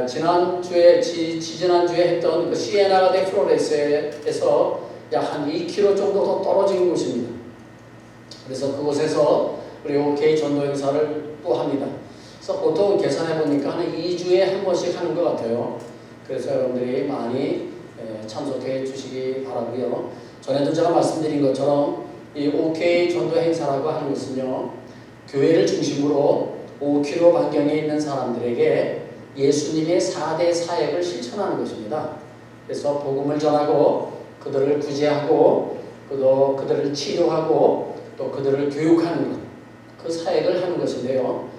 지난주에 했던 그 시에나가 데 플로레스에서 약 한 2km 정도 더 떨어진 곳입니다. 그래서 그곳에서 우리 OK 전도 행사를 또 합니다. 그래서 보통 계산해 보니까 한 2주에 한 번씩 하는 것 같아요. 그래서 여러분들이 많이 참석해 주시기 바라고요. 전에도 제가 말씀드린 것처럼 이 OK 전도 행사라고 하는 것은요, 교회를 중심으로 5km 반경에 있는 사람들에게 예수님의 4대 사역을 실천하는 것입니다. 그래서 복음을 전하고 그들을 구제하고 또 그들을 치료하고 또 그들을 교육하는 것, 그 사역을 하는 것인데요.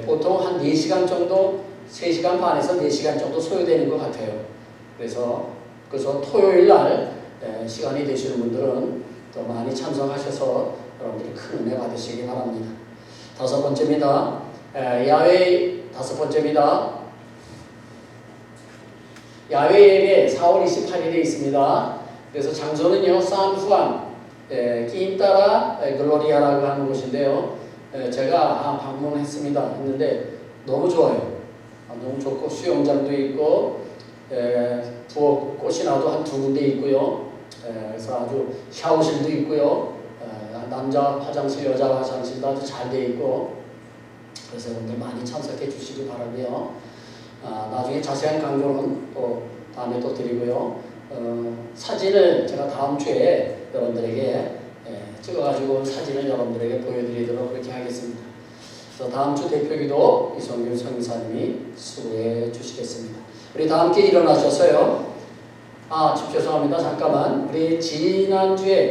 보통 한 4시간 정도, 3시간 반에서 4시간 정도 소요되는 것 같아요. 그래서 토요일 날 시간이 되시는 분들은 또 많이 참석하셔서 여러분들이 큰 은혜 받으시기 바랍니다. 다섯 번째입니다. 야외 예배 4월 28일에 있습니다. 그래서 장소는요, 산후안 끼인따라 글로리아라고 하는 곳인데요. 제가 방문했습니다. 했는데 너무 좋아요. 너무 좋고 수영장도 있고 꽃이 나도 한 2군데 있고요. 그래서 아주 샤워실도 있고요. 남자 화장실, 여자 화장실도 아주 잘 돼 있고, 그래서 여러분들 많이 참석해 주시기 바라고요. 나중에 자세한 강조는 또 다음에 또 드리고요. 사진을 제가 다음 주에 여러분들에게 찍어가지고 사진을 여러분들에게 보여드리도록 그렇게 하겠습니다. 그래서 다음 주 대표기도 이성균 성사님이 수고해 주시겠습니다. 우리 다 함께 일어나셔서요. 죄송합니다. 잠깐만. 우리 지난주죠.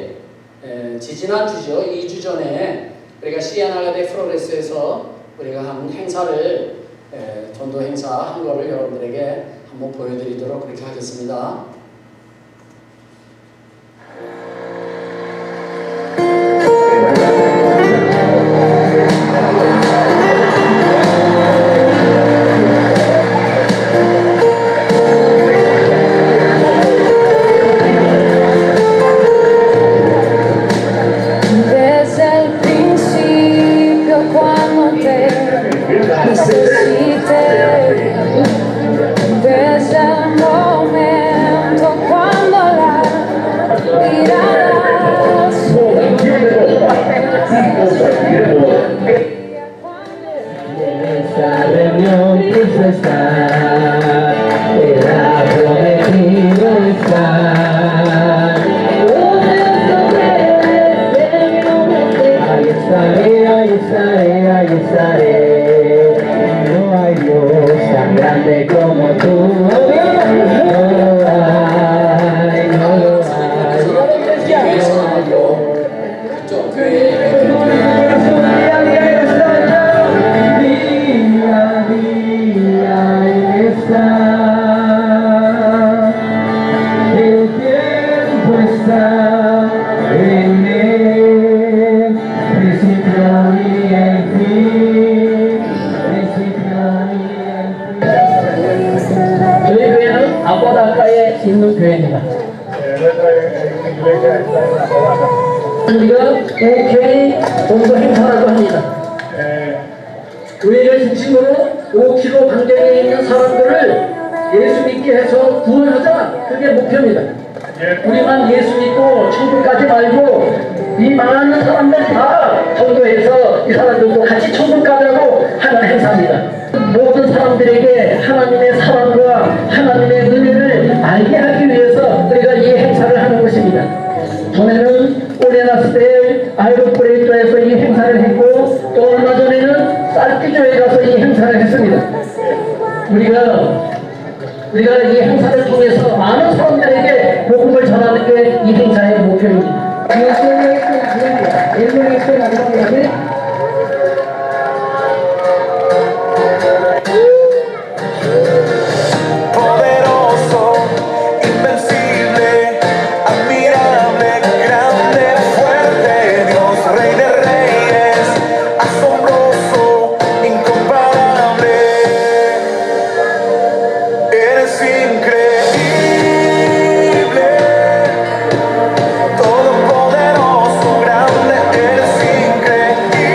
2주 전에 우리가 시에나가데 플로레스에서 우리가 한 행사를 전도 행사 한 거를 여러분들에게 한번 보여드리도록 그렇게 하겠습니다. 있는 교회입니다. 우리가 OK 전도 행사라고 합니다. 교회를 중심으로 5km 반경에 있는 사람들을 예수 믿게 해서 구원하자. 그게 목표입니다. 우리만 예수 믿고 천국 가지 말고 이 많은 사람들 다 전도해서 이 사람들도 같이 천국 가자고 하는 행사입니다. 모든 사람들에게 하나님의 사랑과 하나님의 은혜를 알게 하기 위해서 우리가 이 행사를 하는 것입니다. 전에는 오레나스델 아이로프레이터에서 이 행사를 했고 또 얼마 전에는 쌀기조에 가서 이 행사를 했습니다. 우리가 이 행사를 통해서 많은 사람들에게 복음을 전하는 게 이 행사의 목표입니다. Todopoderoso, grande, eres increíble.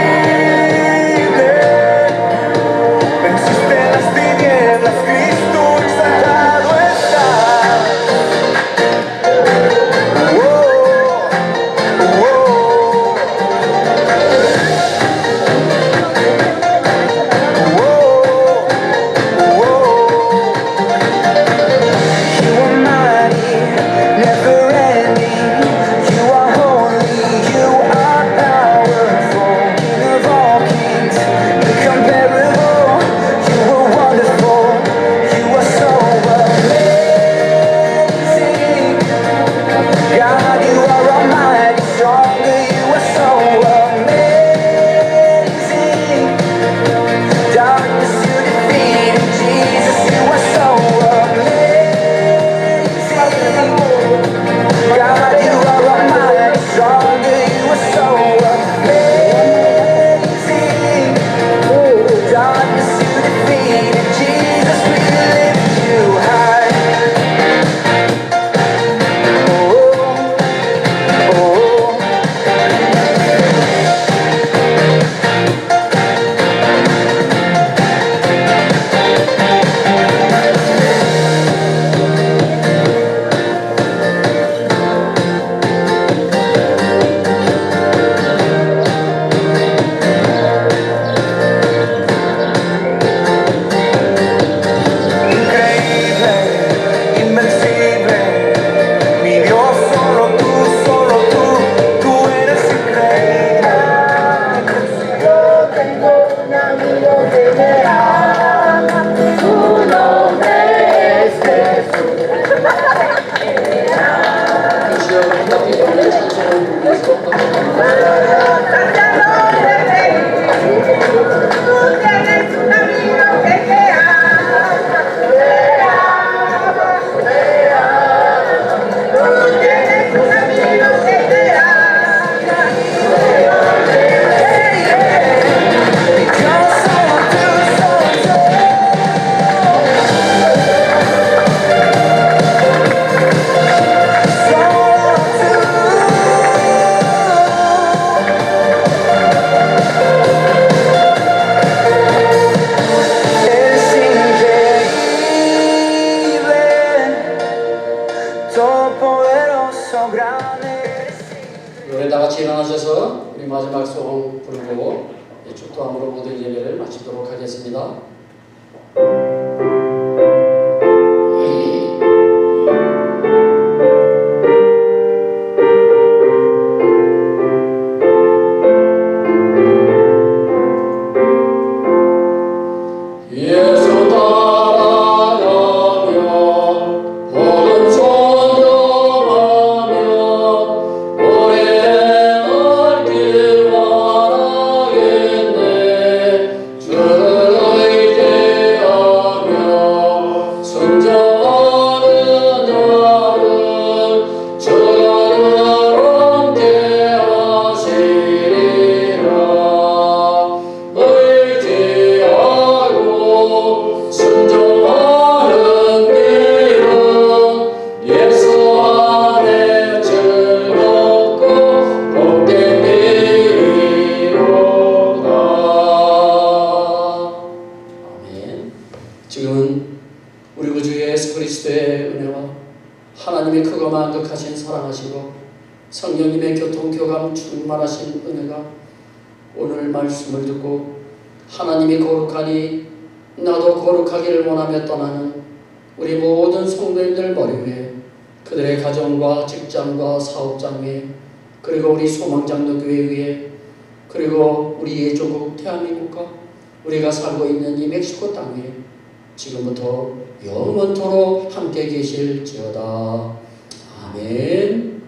일어나셔서 우리 마지막 소원 부르고 축도함으로 모든 예배를 마치도록 하겠습니다. 예수 따라가며 복음 전하며 오래 길 바라겠네. 주를 의지하며 순종하는 자를 주를 함께 하시리라. 의지하고 순종하는 길은 예수 안에 즐겁고 복된 길이로다. 아멘. 지금은 우리 구주 예수 그리스도의 은혜와 하나님의 크고 만극하신 사랑하시고 성령님의 교통교감 충만하신 은혜가 오늘 말씀을 듣고 하나님이 거룩하니 나도 거룩하기를 원하며 떠나는 우리 모든 성도님들 머리 위에, 그들의 가정과 직장과 사업장 위에, 그리고 우리 소망장로교회 위에, 그리고 우리 예조국 대한민국과 우리가 살고 있는 이 멕시코 땅 위에 지금부터 영원토록 함께 계실지어다. 아멘.